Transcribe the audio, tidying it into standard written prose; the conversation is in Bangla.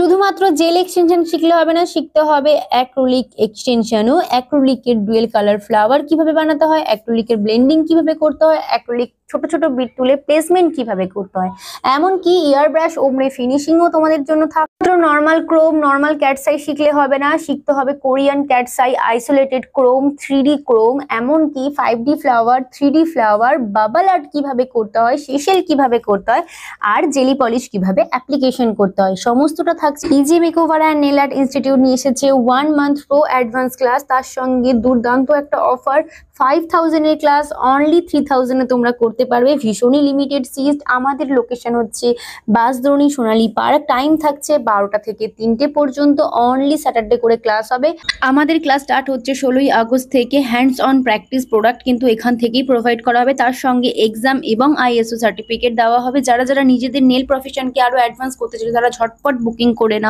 শুধুমাত্র জেল এক্সটেনশন শিখলে হবে না, শিখতে হবে অ্যাক্রিলিক এক্সটেনশনও। অ্যাক্রিলিকের ডুয়েল কালার ফ্লাওয়ার কিভাবে বানাতে হয়, অ্যাক্রিলিকের ব্লেন্ডিং কিভাবে করতে হয়, অ্যাক্রিলিক ছোট ছোট বিট তুলে প্লেসমেন্ট কিভাবে করতে হয়, এমনকি ইয়ার ব্রাশ ওমরে ফিনিশিংও তোমাদের জন্য থাকবে। নর্মাল ক্রোম, নর্মাল ক্যাটসাই শিখলে হবে না, শিখতে হবে Korean cat's eye, isolated Chrome, 3D Chrome, এমনকি 5D flower, 3D flower, bubble art কিভাবে করতে হয়, সেশেল কিভাবে করতে হয়, আর জেলি পলিশ কিভাবে অ্যাপ্লিকেশন করতে হয়, সমস্তটা থাকছে। Easy makeover and nail art institute নিয়ে এসেছে 1 মান্থ প্রো অ্যাডভান্স ক্লাস, তার সঙ্গে দুর্দান্ত একটা অফার 5000 এর ক্লাস অনলি 3000 এ তোমরা করতে পারবে। ভীষণই লিমিটেড সিট। আমাদের লোকেশন হচ্ছে বাসদরণী সোনালী পার্ক। টাইম থাকছে 12টা থেকে 3টে পর্যন্ত। অনলি স্যাটারডে করে ক্লাস হবে। আমাদের ক্লাস স্টার্ট হচ্ছে 16ই আগস্ট থেকে। হ্যান্ডস অন প্র্যাকটিস প্রোডাক্ট কিন্তু এখান থেকেই প্রোভাইড করা হবে, তার সঙ্গে এক্সাম এবং ISO সার্টিফিকেট দেওয়া হবে। যারা যারা নিজেদের নেল প্রফেশনকে আরো অ্যাডভান্স করতে চাই তারা ঝটপট বুকিং করে নাও।